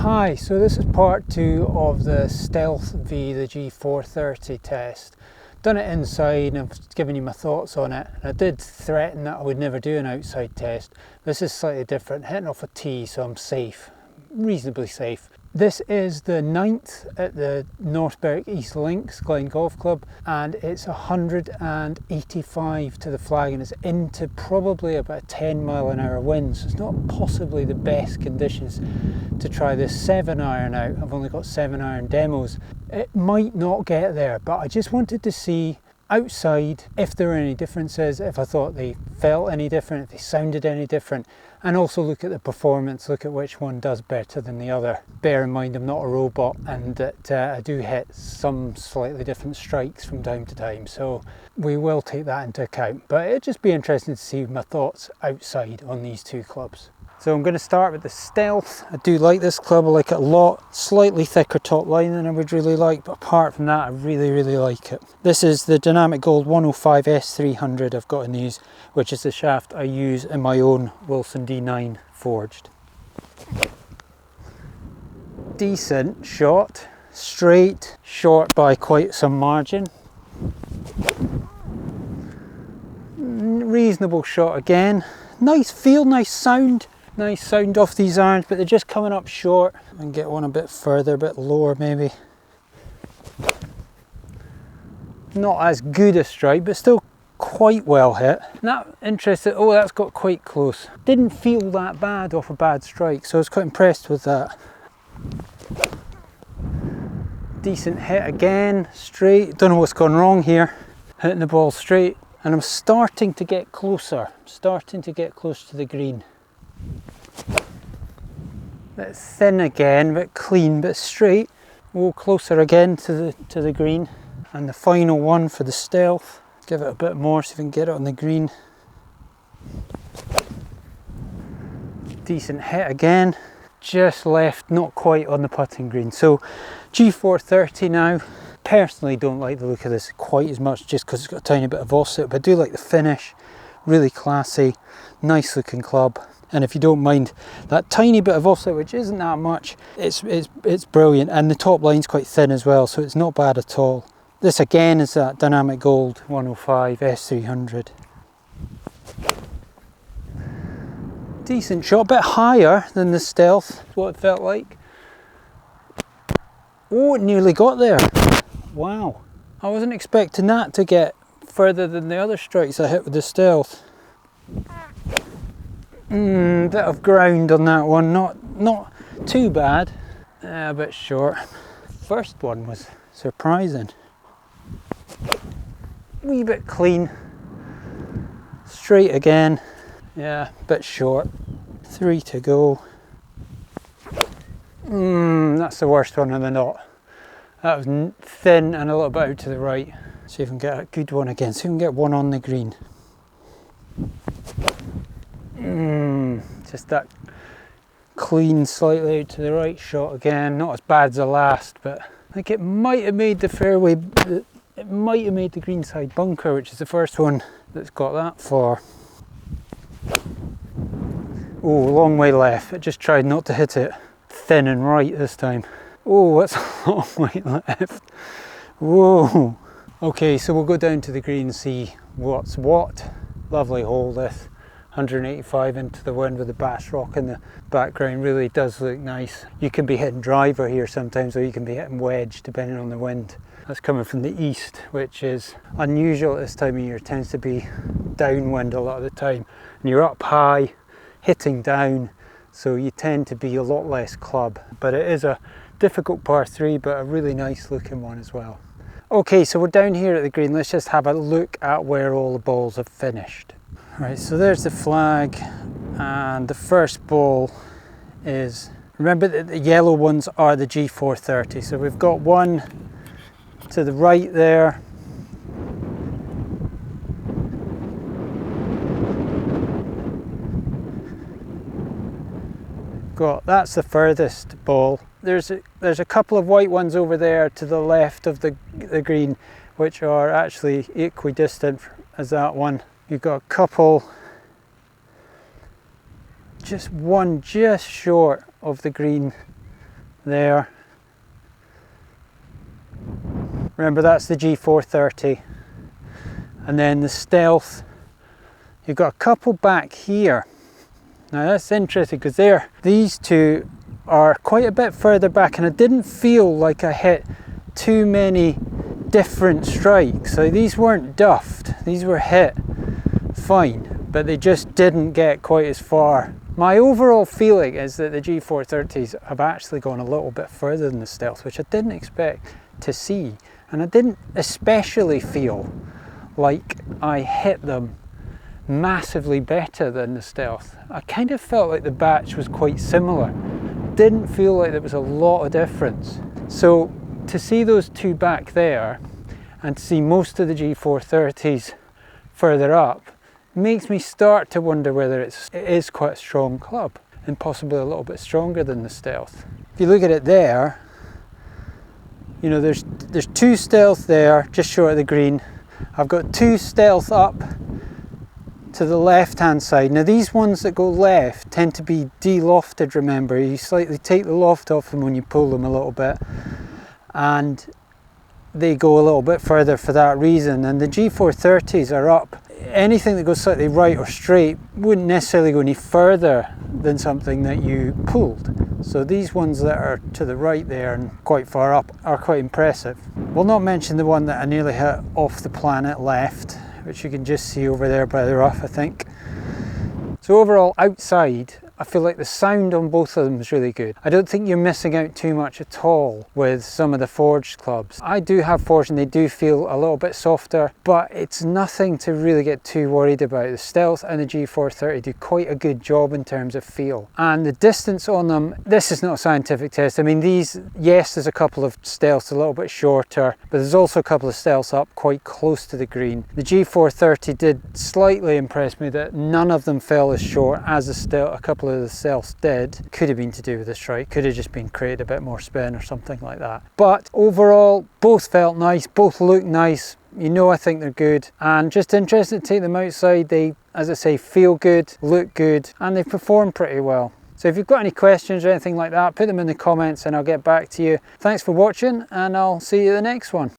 Hi, so this is part 2 of the Stealth v the G430 test. Done it inside and I've given you my thoughts on it. I did threaten that I would never do an outside test. This is slightly different, hitting off a tee, so I'm safe, reasonably safe. This is the 9th at the North Berwick East Links Glen Golf Club, and it's 185 to the flag and it's into probably about a 10-mile-an-hour wind, so it's not possibly the best conditions to try this 7-iron out. I've only got 7-iron demos. It might not get there, but I just wanted to see outside if there were any differences, if I thought they felt any different, if they sounded any different, and also look at the performance, look at which one does better than the other. Bear in mind I'm not a robot and that I do hit some slightly different strikes from time to time, so we will take that into account. But it'd just be interesting to see my thoughts outside on these two clubs. So I'm going to start with the Stealth. I do like this club, I like it a lot. Slightly thicker top line than I would really like, but apart from that I really like it. This is the Dynamic Gold 105 S300 I've got in these, which is the shaft I use in my own Wilson D9 forged. Decent shot, straight, short by quite some margin. Reasonable shot again. Nice feel, nice sound off these irons, but they're just coming up short. I can get one a bit further, a bit lower maybe. Not as good a strike, but still quite well hit. Not interested, oh, that's got quite close. Didn't feel that bad off a bad strike, so I was quite impressed with that. Decent hit again, straight. Don't know what's gone wrong here. Hitting the ball straight, and I'm starting to get closer. Starting to get close to the green. Bit thin again, bit clean, bit straight. Oh, closer again to the green. And the final one for the Stealth. Give it a bit more so we can get it on the green. Decent hit again. Just left, not quite on the putting green. So G430 now. Personally don't like the look of this quite as much just because it's got a tiny bit of offset, but I do like the finish. Really classy, nice looking club. And if you don't mind that tiny bit of offset, which isn't that much, it's brilliant. And the top line's quite thin as well, so it's not bad at all. This again is that Dynamic Gold 105 S300. Decent shot, a bit higher than the Stealth, what it felt like. Oh, it nearly got there. Wow. I wasn't expecting that to get further than the other strikes I hit with the Stealth. Bit of ground on that one, not too bad, a bit short. First one was surprising. Wee bit clean, straight again, yeah, bit short. 3 to go. That's the worst one of the lot. That was thin and a little bit out to the right. See if we can get a good one again, see if we can get one on the green. Just that clean, slightly out to the right shot again. Not as bad as the last, but I think it might have made the fairway, it might have made the greenside bunker, which is the first one that's got that far. Oh, long way left. It just tried not to hit it thin and right this time. Oh, that's a long way left. Whoa. Okay, so we'll go down to the green and see what's what. Lovely hole this. 185 into the wind with the bass rock in the background, really does look nice. You can be hitting driver here sometimes, or you can be hitting wedge depending on the wind. That's coming from the east, which is unusual at this time of year. It tends to be downwind a lot of the time, and you're up high hitting down, so you tend to be a lot less club. But it is a difficult par 3, but a really nice looking one as well. Okay, so we're down here at the green. Let's just have a look at where all the balls have finished. Right, so there's the flag, and the first ball is, remember that the yellow ones are the G430, so we've got one to the right there. That's the furthest ball. There's a couple of white ones over there to the left of the green, which are actually equidistant as that one. You've got a couple, just one just short of the green there. Remember, that's the G430. And then the Stealth, you've got a couple back here. Now that's interesting because these two are quite a bit further back, and I didn't feel like I hit too many different strikes. So these weren't duffed, these were hit fine, but they just didn't get quite as far. My overall feeling is that the G430s have actually gone a little bit further than the Stealth, which I didn't expect to see. And I didn't especially feel like I hit them massively better than the Stealth. I kind of felt like the batch was quite similar. Didn't feel like there was a lot of difference. So to see those two back there and to see most of the G430s further up makes me start to wonder whether it is quite a strong club and possibly a little bit stronger than the Stealth. If you look at it there, you know, there's two Stealth there just short of the green. I've got two Stealth up to the left hand side. Now these ones that go left tend to be de-lofted, remember. You slightly take the loft off them when you pull them a little bit, and they go a little bit further for that reason. And the G430s are up. Anything that goes slightly right or straight wouldn't necessarily go any further than something that you pulled. So these ones that are to the right there and quite far up are quite impressive. We'll not mention the one that I nearly hit off the planet left, which you can just see over there by the rough, I think. So overall, outside, I feel like the sound on both of them is really good. I don't think you're missing out too much at all with some of the forged clubs. I do have forged and they do feel a little bit softer, but it's nothing to really get too worried about. The Stealth and the G430 do quite a good job in terms of feel. And the distance on them, this is not a scientific test. I mean, these, yes, there's a couple of Stealths a little bit shorter, but there's also a couple of Stealths up quite close to the green. The G430 did slightly impress me that none of them fell as short as a couple of the Stealths did. Could have been to do with the strike, could have just been created a bit more spin or something like that. But overall, both felt nice, both looked nice. You know, I think they're good, and just interested to take them outside. They, as I say, feel good, look good, and they perform pretty well. So if you've got any questions or anything like that, put them in the comments and I'll get back to you. Thanks for watching, and I'll see you in the next one.